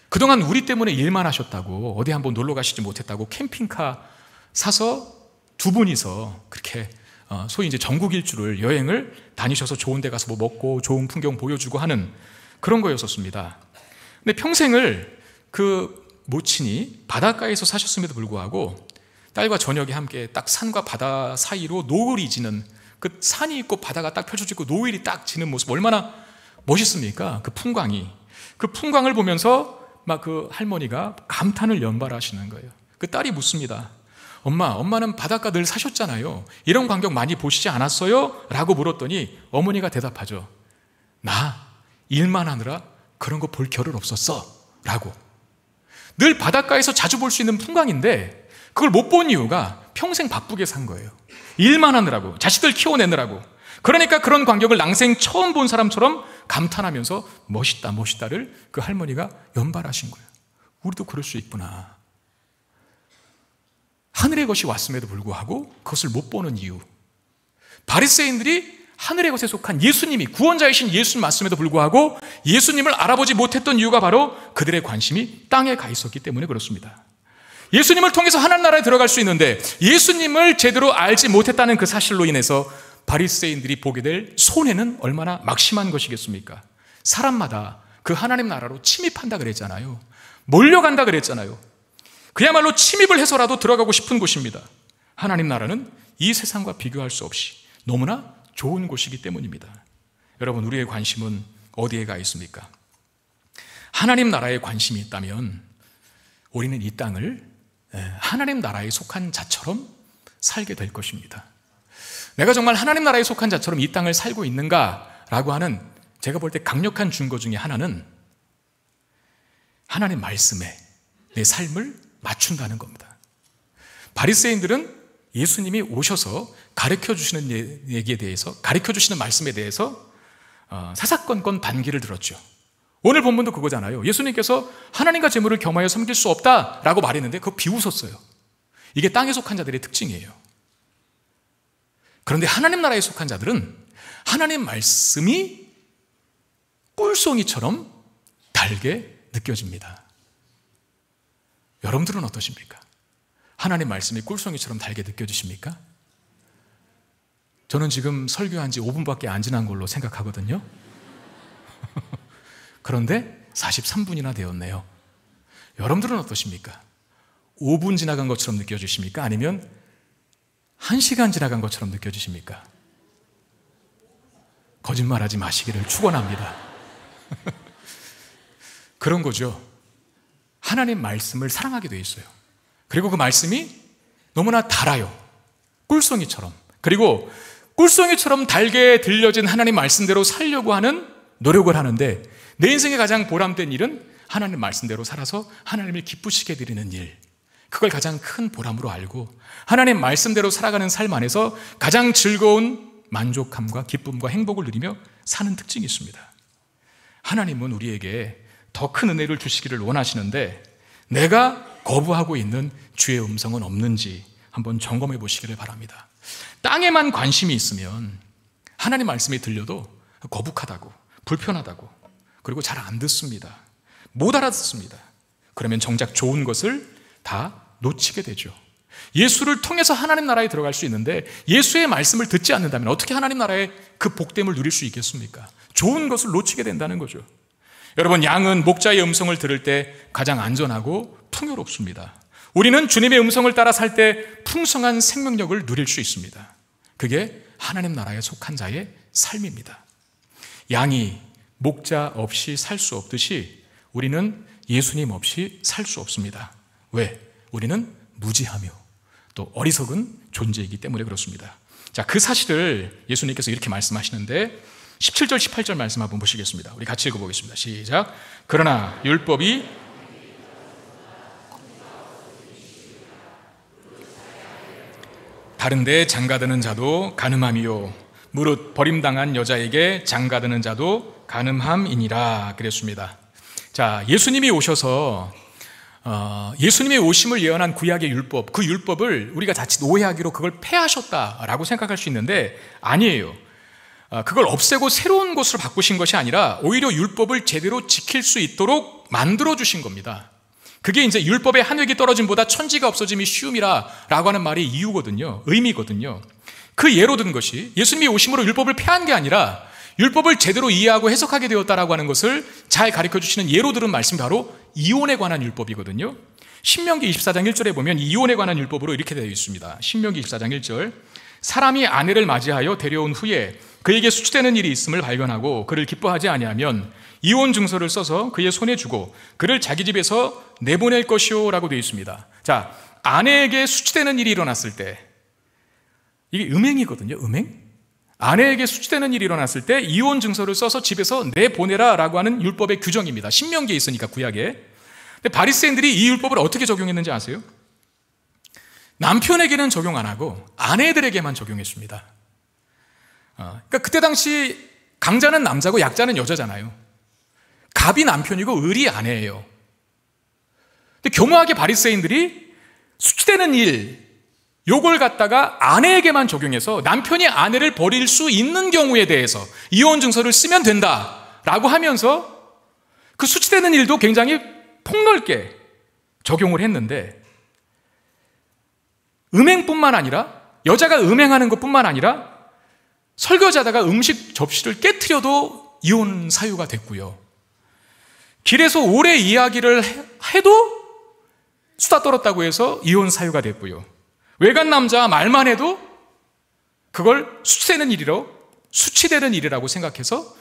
그동안 우리 때문에 일만 하셨다고, 어디 한번 놀러 가시지 못했다고 캠핑카 사서 두 분이서 그렇게 소위 이제 전국 일주를 여행을 다니셔서 좋은 데 가서 뭐 먹고 좋은 풍경 보여주고 하는 그런 거였었습니다. 근데 평생을 그 모친이 바닷가에서 사셨음에도 불구하고 딸과 저녁에 함께 딱 산과 바다 사이로 노을이 지는, 그 산이 있고 바다가 딱 펼쳐지고 노을이 딱 지는 모습 얼마나 멋있습니까? 그 풍광이. 그 풍광을 보면서 막 그 할머니가 감탄을 연발하시는 거예요. 그 딸이 묻습니다. 엄마는 바닷가 늘 사셨잖아요. 이런 광경 많이 보시지 않았어요? 라고 물었더니 어머니가 대답하죠. 나 일만 하느라 그런 거 볼 겨를 없었어. 라고. 늘 바닷가에서 자주 볼 수 있는 풍광인데 그걸 못 본 이유가 평생 바쁘게 산 거예요. 일만 하느라고, 자식들 키워내느라고. 그러니까 그런 광경을 낭생 처음 본 사람처럼 감탄하면서 멋있다, 멋있다를 그 할머니가 연발하신 거예요. 우리도 그럴 수 있구나. 하늘의 것이 왔음에도 불구하고 그것을 못 보는 이유. 바리새인들이 하늘의 것에 속한 예수님이, 구원자이신 예수님 왔음에도 불구하고 예수님을 알아보지 못했던 이유가 바로 그들의 관심이 땅에 가 있었기 때문에 그렇습니다. 예수님을 통해서 하나님 나라에 들어갈 수 있는데 예수님을 제대로 알지 못했다는 그 사실로 인해서 바리새인들이 보게 될 손해는 얼마나 막심한 것이겠습니까? 사람마다 그 하나님 나라로 침입한다 그랬잖아요. 몰려간다 그랬잖아요. 그야말로 침입을 해서라도 들어가고 싶은 곳입니다. 하나님 나라는 이 세상과 비교할 수 없이 너무나 좋은 곳이기 때문입니다. 여러분, 우리의 관심은 어디에 가 있습니까? 하나님 나라에 관심이 있다면 우리는 이 땅을 하나님 나라에 속한 자처럼 살게 될 것입니다. 내가 정말 하나님 나라에 속한 자처럼 이 땅을 살고 있는가라고 하는, 제가 볼 때 강력한 증거 중에 하나는 하나님 말씀에 내 삶을 맞춘다는 겁니다. 바리새인들은 예수님이 오셔서 가르쳐 주시는 얘기에 대해서, 가르쳐 주시는 말씀에 대해서 사사건건 반기를 들었죠. 오늘 본문도 그거잖아요. 예수님께서 하나님과 재물을 겸하여 섬길 수 없다라고 말했는데 그거 비웃었어요. 이게 땅에 속한 자들의 특징이에요. 그런데 하나님 나라에 속한 자들은 하나님 말씀이 꿀송이처럼 달게 느껴집니다. 여러분들은 어떠십니까? 하나님 말씀이 꿀송이처럼 달게 느껴지십니까? 저는 지금 설교한 지 5분밖에 안 지난 걸로 생각하거든요. 그런데 43분이나 되었네요. 여러분들은 어떠십니까? 5분 지나간 것처럼 느껴지십니까? 아니면 1시간 지나간 것처럼 느껴지십니까? 거짓말하지 마시기를 축원합니다. 그런 거죠. 하나님 말씀을 사랑하게 돼 있어요. 그리고 그 말씀이 너무나 달아요. 꿀송이처럼. 그리고 꿀송이처럼 달게 들려진 하나님 말씀대로 살려고 하는 노력을 하는데, 내 인생의 가장 보람된 일은 하나님 말씀대로 살아서 하나님을 기쁘시게 드리는 일, 그걸 가장 큰 보람으로 알고 하나님 말씀대로 살아가는 삶 안에서 가장 즐거운 만족함과 기쁨과 행복을 누리며 사는 특징이 있습니다. 하나님은 우리에게 더 큰 은혜를 주시기를 원하시는데, 내가 거부하고 있는 주의 음성은 없는지 한번 점검해 보시기를 바랍니다. 땅에만 관심이 있으면 하나님 말씀이 들려도 거북하다고, 불편하다고, 그리고 잘 안 듣습니다. 못 알아듣습니다. 그러면 정작 좋은 것을 다 놓치게 되죠. 예수를 통해서 하나님 나라에 들어갈 수 있는데 예수의 말씀을 듣지 않는다면 어떻게 하나님 나라의 그 복됨을 누릴 수 있겠습니까? 좋은 것을 놓치게 된다는 거죠. 여러분, 양은 목자의 음성을 들을 때 가장 안전하고 풍요롭습니다. 우리는 주님의 음성을 따라 살 때 풍성한 생명력을 누릴 수 있습니다. 그게 하나님 나라에 속한 자의 삶입니다. 양이 목자 없이 살 수 없듯이 우리는 예수님 없이 살 수 없습니다. 왜? 우리는 무지하며 또 어리석은 존재이기 때문에 그렇습니다. 자, 그 사실을 예수님께서 이렇게 말씀하시는데 17절 18절 말씀 한번 보시겠습니다. 우리 같이 읽어보겠습니다. 시작. 그러나 율법이 다른데 장가드는 자도 가늠함이요 무릇 버림당한 여자에게 장가드는 자도 가늠함이니라 그랬습니다. 자, 예수님이 오셔서 예수님의 오심을 예언한 구약의 율법, 그 율법을 우리가 자칫 오해하기로 그걸 폐하셨다라고 생각할 수 있는데 아니에요. 그걸 없애고 새로운 것으로 바꾸신 것이 아니라 오히려 율법을 제대로 지킬 수 있도록 만들어 주신 겁니다. 그게 이제 율법의 한 획이 떨어짐보다 천지가 없어짐이 쉬움이라고 하는 말이 이유거든요. 의미거든요. 그 예로 든 것이 예수님이 오심으로 율법을 폐한 게 아니라 율법을 제대로 이해하고 해석하게 되었다라고 하는 것을 잘 가르쳐 주시는 예로 들은 말씀이 바로 이혼에 관한 율법이거든요. 신명기 24장 1절에 보면 이혼에 관한 율법으로 이렇게 되어 있습니다. 신명기 24장 1절. 사람이 아내를 맞이하여 데려온 후에 그에게 수치되는 일이 있음을 발견하고 그를 기뻐하지 아니하면 이혼 증서를 써서 그의 손에 주고 그를 자기 집에서 내보낼 것이요 라고 되어 있습니다. 자, 아내에게 수치되는 일이 일어났을 때, 이게 음행이거든요. 음행. 아내에게 수치되는 일이 일어났을 때 이혼 증서를 써서 집에서 내보내라 라고 하는 율법의 규정입니다. 신명기에 있으니까, 구약에. 근데 바리새인들이 이 율법을 어떻게 적용했는지 아세요? 남편에게는 적용 안 하고 아내들에게만 적용했습니다. 그러니까 그때 당시 강자는 남자고 약자는 여자잖아요. 갑이 남편이고 을이 아내예요. 근데 교묘하게 바리새인들이 수치되는 일, 요걸 갖다가 아내에게만 적용해서 남편이 아내를 버릴 수 있는 경우에 대해서 이혼 증서를 쓰면 된다라고 하면서 그 수치되는 일도 굉장히 폭넓게 적용을 했는데, 음행뿐만 아니라, 여자가 음행하는 것뿐만 아니라 설거지하다가 음식 접시를 깨트려도 이혼 사유가 됐고요. 길에서 오래 이야기를 해도 수다 떨었다고 해서 이혼 사유가 됐고요. 외간 남자 말만 해도 그걸 수치되는 일이라고 생각해서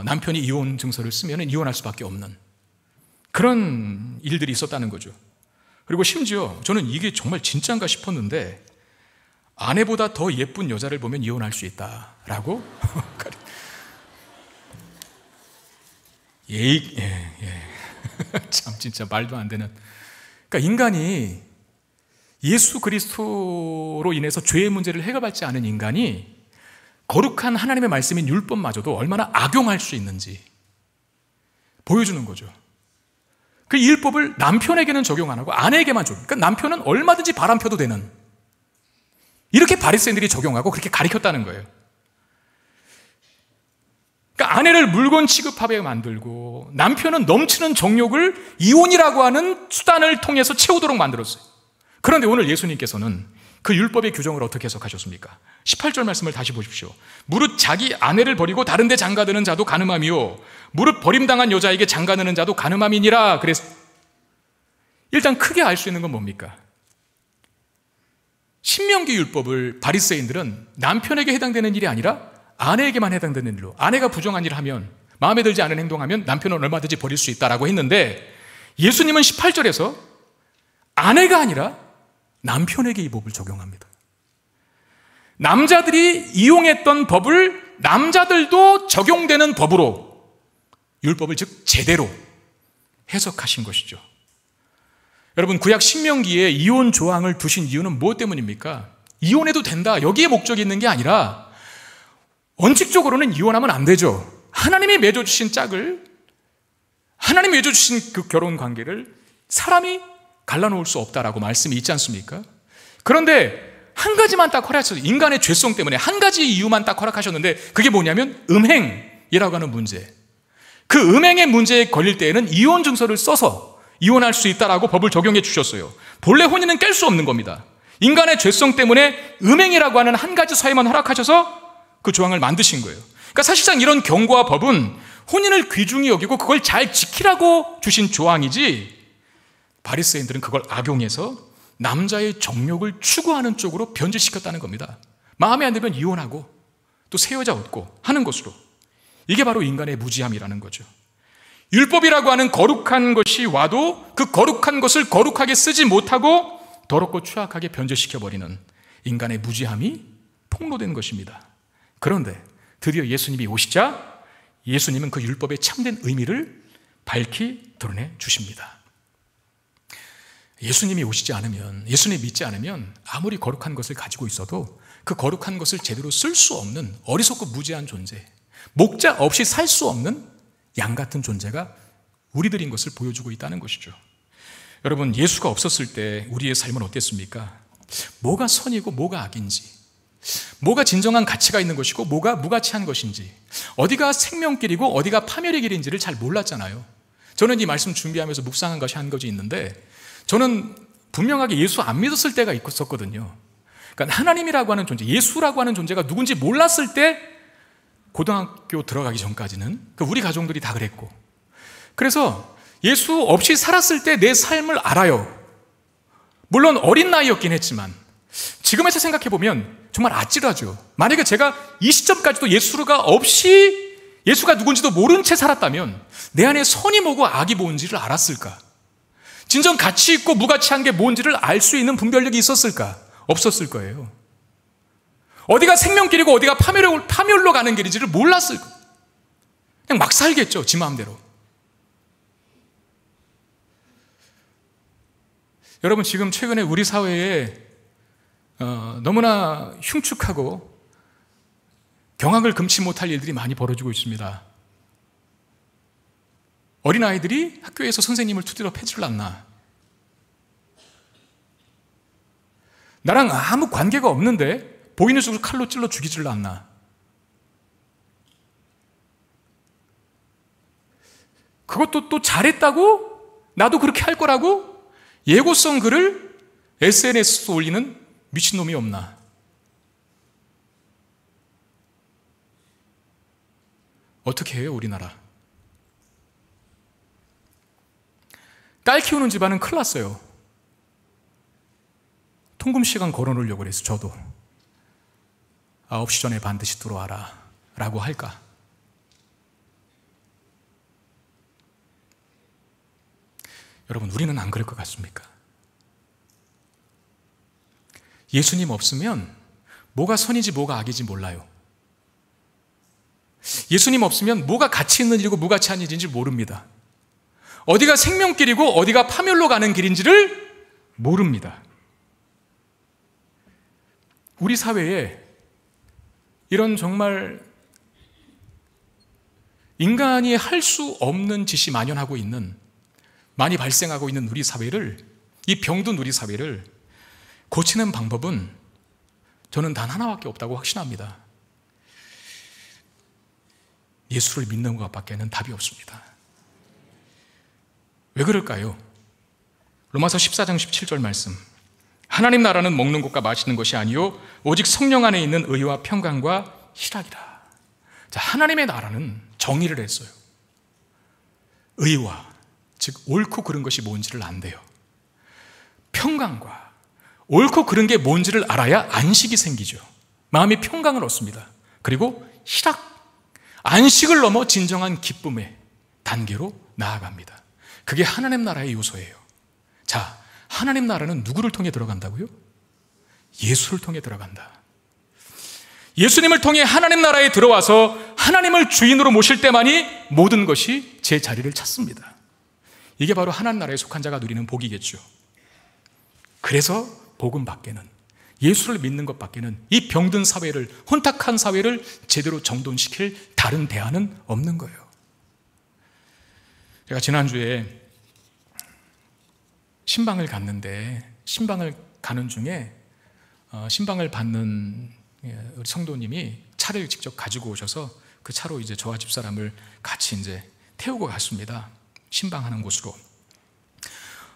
남편이 이혼 증서를 쓰면 이혼할 수밖에 없는 그런 일들이 있었다는 거죠. 그리고 심지어 저는 이게 정말 진짜인가 싶었는데, 아내보다 더 예쁜 여자를 보면 이혼할 수 있다라고 참 진짜 말도 안 되는. 그러니까 인간이 예수 그리스도로 인해서 죄의 문제를 해결받지 않은 인간이 거룩한 하나님의 말씀인 율법마저도 얼마나 악용할 수 있는지 보여주는 거죠. 그 율법을 남편에게는 적용 안 하고 아내에게만 적용. 그러니까 남편은 얼마든지 바람 펴도 되는, 이렇게 바리새인들이 적용하고 그렇게 가르쳤다는 거예요. 그러니까 아내를 물건 취급하게 만들고 남편은 넘치는 정욕을 이혼이라고 하는 수단을 통해서 채우도록 만들었어요. 그런데 오늘 예수님께서는 그 율법의 규정을 어떻게 해석하셨습니까? 18절 말씀을 다시 보십시오. 무릇 자기 아내를 버리고 다른 데 장가드는 자도 간음함이요 무릇 버림당한 여자에게 장가드는 자도 간음함이니라. 그래서 일단 크게 알 수 있는 건 뭡니까? 신명기 율법을 바리새인들은 남편에게 해당되는 일이 아니라 아내에게만 해당되는 일로, 아내가 부정한 일을 하면, 마음에 들지 않은 행동하면 남편은 얼마든지 버릴 수 있다라고 했는데, 예수님은 18절에서 아내가 아니라 남편에게 이 법을 적용합니다. 남자들이 이용했던 법을 남자들도 적용되는 법으로 율법을 즉 제대로 해석하신 것이죠. 여러분, 구약 신명기에 이혼 조항을 두신 이유는 무엇 때문입니까? 이혼해도 된다, 여기에 목적이 있는 게 아니라 원칙적으로는 이혼하면 안 되죠. 하나님이 맺어주신 짝을, 하나님이 맺어주신 그 결혼 관계를 사람이 갈라놓을 수 없다라고 말씀이 있지 않습니까? 그런데 한 가지만 딱 허락하셨어요. 인간의 죄성 때문에 한 가지 이유만 딱 허락하셨는데, 그게 뭐냐면 음행이라고 하는 문제. 그 음행의 문제에 걸릴 때에는 이혼 증서를 써서 이혼할 수 있다라고 법을 적용해 주셨어요. 본래 혼인은 깰 수 없는 겁니다. 인간의 죄성 때문에 음행이라고 하는 한 가지 사유만 허락하셔서 그 조항을 만드신 거예요. 그러니까 사실상 이런 경고와 법은 혼인을 귀중히 여기고 그걸 잘 지키라고 주신 조항이지, 바리새인들은 그걸 악용해서 남자의 정욕을 추구하는 쪽으로 변질시켰다는 겁니다. 마음에 안 들면 이혼하고 또 새 여자 얻고 하는 것으로. 이게 바로 인간의 무지함이라는 거죠. 율법이라고 하는 거룩한 것이 와도 그 거룩한 것을 거룩하게 쓰지 못하고 더럽고 추악하게 변질시켜버리는 인간의 무지함이 폭로된 것입니다. 그런데 드디어 예수님이 오시자 예수님은 그 율법의 참된 의미를 밝히 드러내 주십니다. 예수님이 오시지 않으면, 예수님 믿지 않으면 아무리 거룩한 것을 가지고 있어도 그 거룩한 것을 제대로 쓸 수 없는 어리석고 무지한 존재, 목자 없이 살 수 없는 양 같은 존재가 우리들인 것을 보여주고 있다는 것이죠. 여러분, 예수가 없었을 때 우리의 삶은 어땠습니까? 뭐가 선이고 뭐가 악인지, 뭐가 진정한 가치가 있는 것이고 뭐가 무가치한 것인지, 어디가 생명길이고 어디가 파멸의 길인지를 잘 몰랐잖아요. 저는 이 말씀 준비하면서 묵상한 것이 한 가지 있는데, 저는 분명하게 예수 안 믿었을 때가 있었거든요. 그러니까 하나님이라고 하는 존재, 예수라고 하는 존재가 누군지 몰랐을 때, 고등학교 들어가기 전까지는 우리 가족들이 다 그랬고, 그래서 예수 없이 살았을 때 내 삶을 알아요. 물론 어린 나이였긴 했지만 지금에서 생각해보면 정말 아찔하죠. 만약에 제가 이 시점까지도 예수가 없이, 예수가 누군지도 모른 채 살았다면 내 안에 선이 뭐고 악이 뭔지를 알았을까? 진정 가치 있고 무가치한 게 뭔지를 알 수 있는 분별력이 있었을까? 없었을 거예요. 어디가 생명길이고 어디가 파멸로 가는 길인지를 몰랐을 거예요. 그냥 막 살겠죠, 지 마음대로. 여러분, 지금 최근에 우리 사회에 너무나 흉측하고 경악을 금치 못할 일들이 많이 벌어지고 있습니다. 어린아이들이 학교에서 선생님을 투대로 패지를 않나, 나랑 아무 관계가 없는데 보이는 쪽을 칼로 찔러 죽이지를 않나, 그것도 또 잘했다고 나도 그렇게 할 거라고 예고성 글을 SNS에 올리는 미친놈이 없나. 어떻게 해요, 우리나라? 딸 키우는 집안은 큰일 났어요. 통금 시간 걸어놓으려고 그래서 저도 9시 전에 반드시 들어와라 라고 할까? 여러분, 우리는 안 그럴 것 같습니까? 예수님 없으면 뭐가 선이지 뭐가 악이지 몰라요. 예수님 없으면 뭐가 가치 있는 일이고 무가치한 일인지 모릅니다. 어디가 생명길이고 어디가 파멸로 가는 길인지를 모릅니다. 우리 사회에 이런 정말 인간이 할 수 없는 짓이 만연하고 있는 많이 발생하고 있는 우리 사회를, 이 병든 우리 사회를 고치는 방법은 저는 단 하나밖에 없다고 확신합니다. 예수를 믿는 것밖에는 답이 없습니다. 왜 그럴까요? 로마서 14장 17절 말씀, 하나님 나라는 먹는 것과 마시는 것이 아니요 오직 성령 안에 있는 의와 평강과 희락이라. 자, 하나님의 나라는 정의를 했어요. 의와, 즉 옳고 그른 것이 뭔지를 안대요. 평강과, 옳고 그른 게 뭔지를 알아야 안식이 생기죠. 마음이 평강을 얻습니다. 그리고 희락, 안식을 넘어 진정한 기쁨의 단계로 나아갑니다. 그게 하나님 나라의 요소예요. 자, 하나님 나라는 누구를 통해 들어간다고요? 예수를 통해 들어간다. 예수님을 통해 하나님 나라에 들어와서 하나님을 주인으로 모실 때만이 모든 것이 제 자리를 찾습니다. 이게 바로 하나님 나라에 속한 자가 누리는 복이겠죠. 그래서 복음 밖에는, 예수를 믿는 것 밖에는 이 병든 사회를, 혼탁한 사회를 제대로 정돈시킬 다른 대안은 없는 거예요. 제가 지난주에 신방을 갔는데, 신방을 가는 중에 신방을 받는 우리 성도님이 차를 직접 가지고 오셔서 그 차로 이제 저와 집사람을 같이 이제 태우고 갔습니다. 신방하는 곳으로.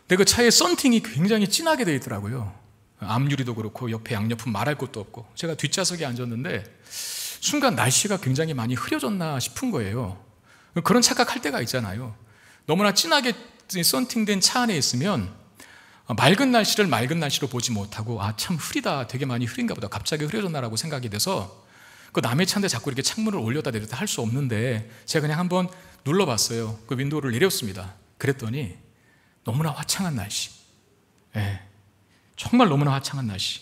근데 그 차에 썬팅이 굉장히 진하게 되어 있더라고요. 앞유리도 그렇고 옆에 양옆은 말할 것도 없고. 제가 뒷좌석에 앉았는데 순간 날씨가 굉장히 많이 흐려졌나 싶은 거예요. 그런 착각할 때가 있잖아요. 너무나 진하게 썬팅된 차 안에 있으면 맑은 날씨를 맑은 날씨로 보지 못하고, 아, 참 흐리다, 되게 많이 흐린가 보다, 갑자기 흐려졌나라고 생각이 돼서 그 남의 차인데 자꾸 이렇게 창문을 올렸다 내렸다 할 수 없는데 제가 그냥 한번 눌러봤어요. 그 윈도우를 내렸습니다. 그랬더니 너무나 화창한 날씨, 정말 너무나 화창한 날씨,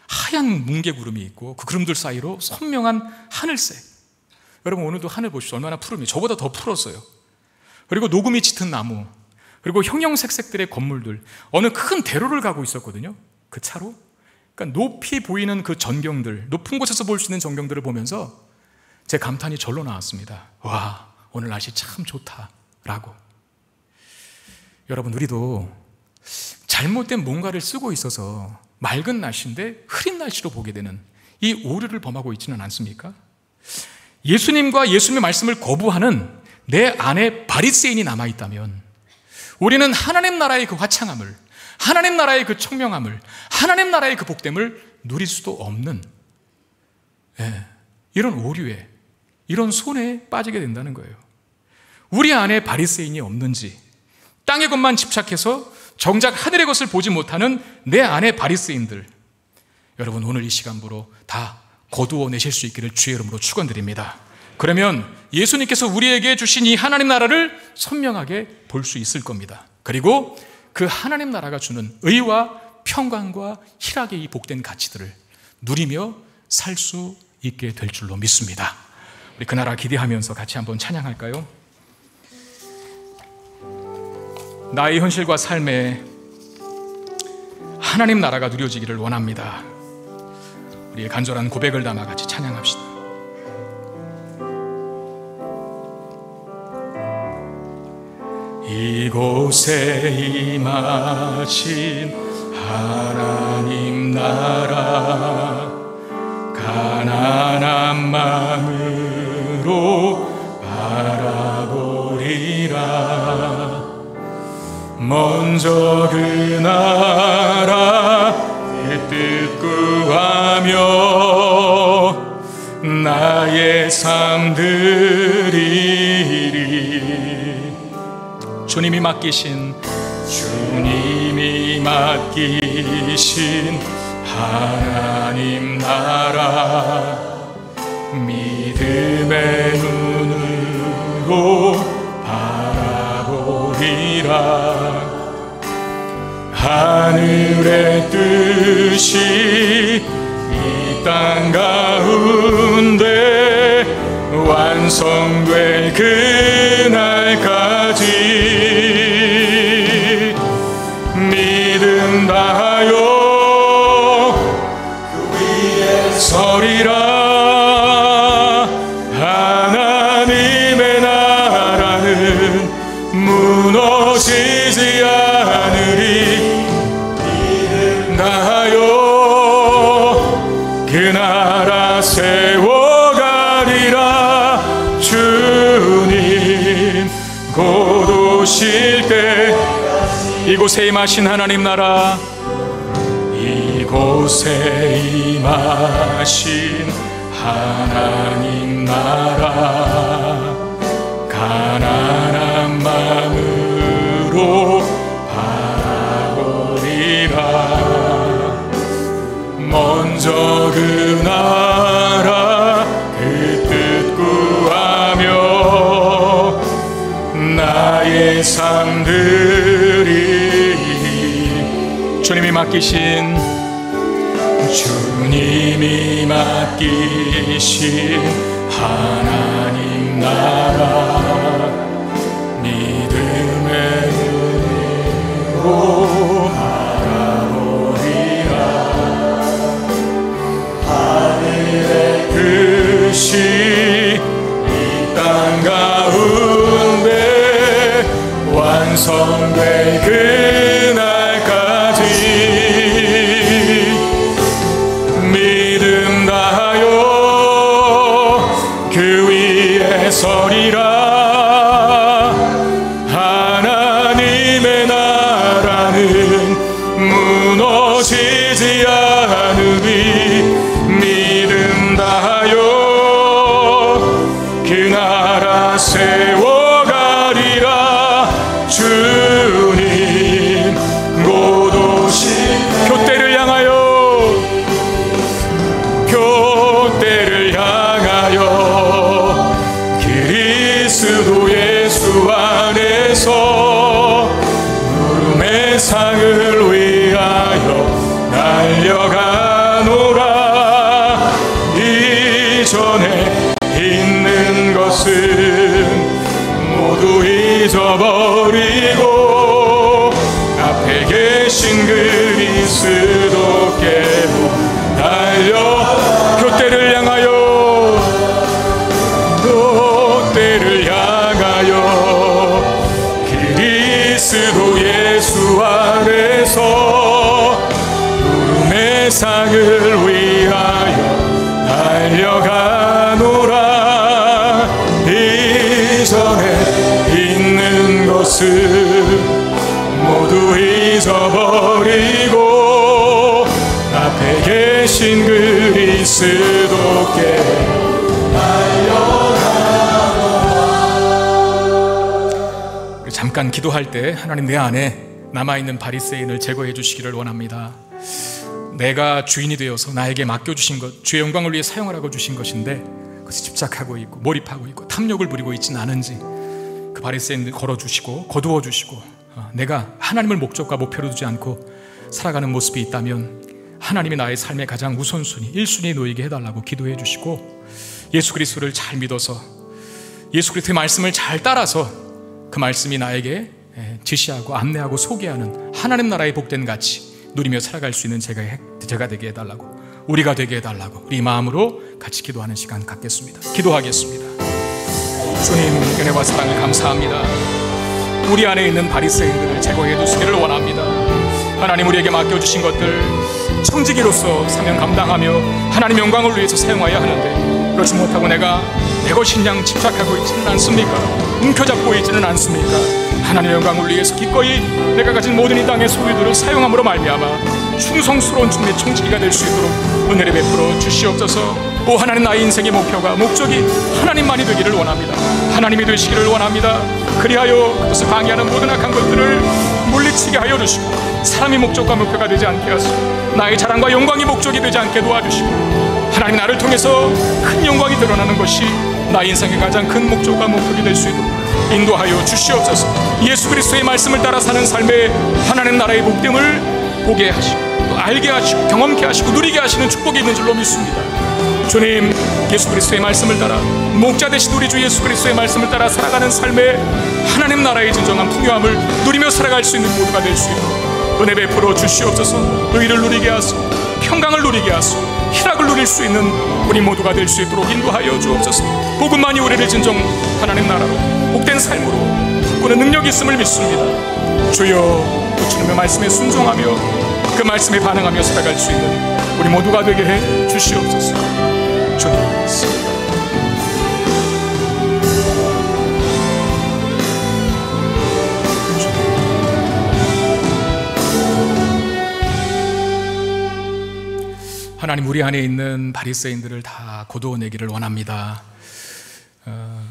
하얀 뭉게구름이 있고 그 구름들 사이로 선명한 하늘색. 여러분, 오늘도 하늘 보십시오. 얼마나 푸르미, 저보다 더 푸렀어요. 그리고 녹음이 짙은 나무, 그리고 형형색색들의 건물들, 어느 큰 대로를 가고 있었거든요, 그 차로. 그러니까 높이 보이는 그 전경들, 높은 곳에서 볼 수 있는 전경들을 보면서 제 감탄이 절로 나왔습니다. 와, 오늘 날씨 참 좋다라고. 여러분, 우리도 잘못된 뭔가를 쓰고 있어서 맑은 날씨인데 흐린 날씨로 보게 되는 이 오류를 범하고 있지는 않습니까? 예수님과 예수님의 말씀을 거부하는 내 안에 바리새인이 남아있다면 우리는 하나님 나라의 그 화창함을, 하나님 나라의 그 청명함을, 하나님 나라의 그 복됨을 누릴 수도 없는 이런 오류에, 이런 손에 빠지게 된다는 거예요. 우리 안에 바리새인이 없는지, 땅의 것만 집착해서 정작 하늘의 것을 보지 못하는 내 안의 바리새인들, 여러분, 오늘 이 시간부로 다 거두어내실 수 있기를 주의 이름으로 축원드립니다. 그러면 예수님께서 우리에게 주신 이 하나님 나라를 선명하게 볼 수 있을 겁니다. 그리고 그 하나님 나라가 주는 의와 평강과 희락의 이 복된 가치들을 누리며 살 수 있게 될 줄로 믿습니다. 우리 그 나라 기대하면서 같이 한번 찬양할까요? 나의 현실과 삶에 하나님 나라가 누려지기를 원합니다. 우리의 간절한 고백을 담아 같이 찬양합시다. 이곳에 임하신 하나님 나라, 가난한 마음으로 바라보리라. 먼저 그 나라 그 뜻 구하며 나의 삶 드리리. 주님이 맡기신 하나님 나라, 믿음의 눈으로 바라보리라. 하늘의 뜻이 이 땅 가운데 완성될 그날까지 믿음 다하여 그 위에 서리라. 하나님의 나라는 무너지 나라 세워가리라. 주님 곧 오실 때 이곳에 임하신 하나님 나라, 이곳에 임하신 하나님 나라, 가난한 마음으로 바라보리라. 먼저 그 나라 그 뜻 구하며 나의 삶들이 주님이 맡기신 하나님 나라, 믿음의 눈으로 바라보리라. 하늘의 뜻이 이 땅 가운데 완성될 그날까지 믿음 다하여 그 위에 서리라. 하나님의 나라는 무너지지 않으리. 믿음 다하여 그 나라 세워가리라. 주님 곧 오실 교대를 향하여 그리스도 예수 안에서 구름의 상을 위하여 달려가노라. 이전에 있는 것은 모두 잊어버리고 앞에 계신 그리스도께로 달려 교대를 향하여 그리스도 예수 안에서 구름의 상을 위하여 달려가노라. 이전에 있는 것은 모두 잊어버리고 앞에 계신 그리스도께 달려가노라. 잠깐 기도할 때 하나님 내 안에 남아있는 바리새인을 제거해 주시기를 원합니다. 내가 주인이 되어서 나에게 맡겨주신 것, 주의 영광을 위해 사용하라고 주신 것인데 그것에 집착하고 있고 몰입하고 있고 탐욕을 부리고 있지는 않은지 그 바리새인들 걸어주시고 거두어 주시고, 내가 하나님을 목적과 목표로 두지 않고 살아가는 모습이 있다면 하나님이 나의 삶의 가장 우선순위 1순위에 놓이게 해달라고 기도해 주시고, 예수 그리스도를 잘 믿어서 예수 그리스도의 말씀을 잘 따라서 그 말씀이 나에게 지시하고 안내하고 소개하는 하나님 나라의 복된 가치 누리며 살아갈 수 있는 제가 되게 해달라고, 우리가 되게 해달라고 우리 마음으로 같이 기도하는 시간 갖겠습니다. 기도하겠습니다. 주님 은혜와 사랑을 감사합니다. 우리 안에 있는 바리새인들을 제거해 주시기를 원합니다. 하나님 우리에게 맡겨주신 것들 청지기로서 사명 감당하며 하나님 영광을 위해서 사용하여야 하는데 그렇지 못하고 내가 내 것인 양 집착하고 있지는 않습니까? 움켜잡고 있지는 않습니까? 하나님의 영광을 위해서 기꺼이 내가 가진 모든 이 땅의 소유들을 사용함으로 말미암아 충성스러운 주님의 청지기가 될 수 있도록 은혜를 베풀어 주시옵소서. 오 하나님, 나의 인생의 목표가 목적이 하나님만이 되기를 원합니다. 하나님이 되시기를 원합니다. 그리하여 그것을 방해하는 모든 악한 것들을 물리치게 하여 주시고 사람이 목적과 목표가 되지 않게 하시고 나의 자랑과 영광이 목적이 되지 않게 도와주시고 하나님 나를 통해서 큰 영광이 드러나는 것이 나의 인생의 가장 큰 목적과 목표가 될 수 있도록 인도하여 주시옵소서. 예수 그리스도의 말씀을 따라 사는 삶에 하나님 나라의 복됨을 보게 하시고 또 알게 하시고 경험케 하시고 누리게 하시는 축복이 있는 줄로 믿습니다. 주님, 예수 그리스도의 말씀을 따라 목자 되신 우리 주 예수 그리스도의 말씀을 따라 살아가는 삶에 하나님 나라의 진정한 풍요함을 누리며 살아갈 수 있는 모두가 될 수 있도록 은혜 베풀어 주시옵소서. 의를 누리게 하시고 평강을 누리게 하시고 희락을 누릴 수 있는 우리 모두가 될 수 있도록 인도하여 주옵소서. 복음만이 우리를 진정 하나님 나라로 복된 삶으로 바꾸는 능력이 있음을 믿습니다. 주여, 주님의 말씀에 순종하며 그 말씀에 반응하며 살아갈 수 있는 우리 모두가 되게 해 주시옵소서. 주님, 하나님, 우리 안에 있는 바리새인들을 다 거두어내기를 원합니다.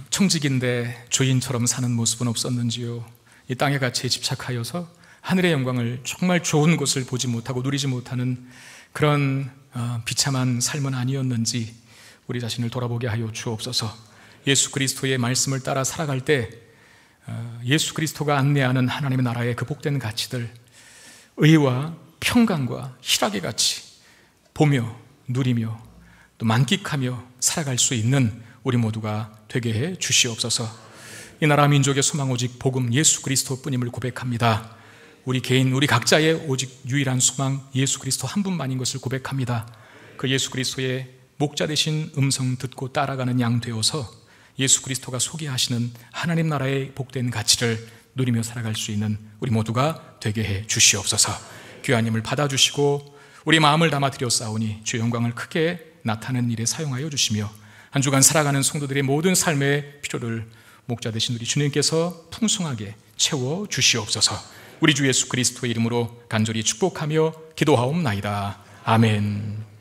청직인데 주인처럼 사는 모습은 없었는지요? 이 땅의 가치에 집착하여서 하늘의 영광을 정말 좋은 것을 보지 못하고 누리지 못하는 그런 비참한 삶은 아니었는지 우리 자신을 돌아보게 하여 주옵소서. 예수 그리스도의 말씀을 따라 살아갈 때 예수 그리스도가 안내하는 하나님의 나라의 그 복된 가치들, 의와 평강과 희락의 가치 보며 누리며 또 만끽하며 살아갈 수 있는 우리 모두가 되게 해 주시옵소서. 이 나라 민족의 소망 오직 복음 예수 그리스도뿐임을 고백합니다. 우리 개인, 우리 각자의 오직 유일한 소망 예수 그리스도 한 분만인 것을 고백합니다. 그 예수 그리스도의 목자 되신 음성 듣고 따라가는 양 되어서 예수 그리스도가 소개하시는 하나님 나라의 복된 가치를 누리며 살아갈 수 있는 우리 모두가 되게 해 주시옵소서. 귀한 힘을 받아주시고 우리 마음을 담아 드렸사오니 주의 영광을 크게 나타내는 일에 사용하여 주시며 한 주간 살아가는 성도들의 모든 삶의 필요를 목자 되신 우리 주님께서 풍성하게 채워 주시옵소서. 우리 주 예수 그리스도의 이름으로 간절히 축복하며 기도하옵나이다. 아멘.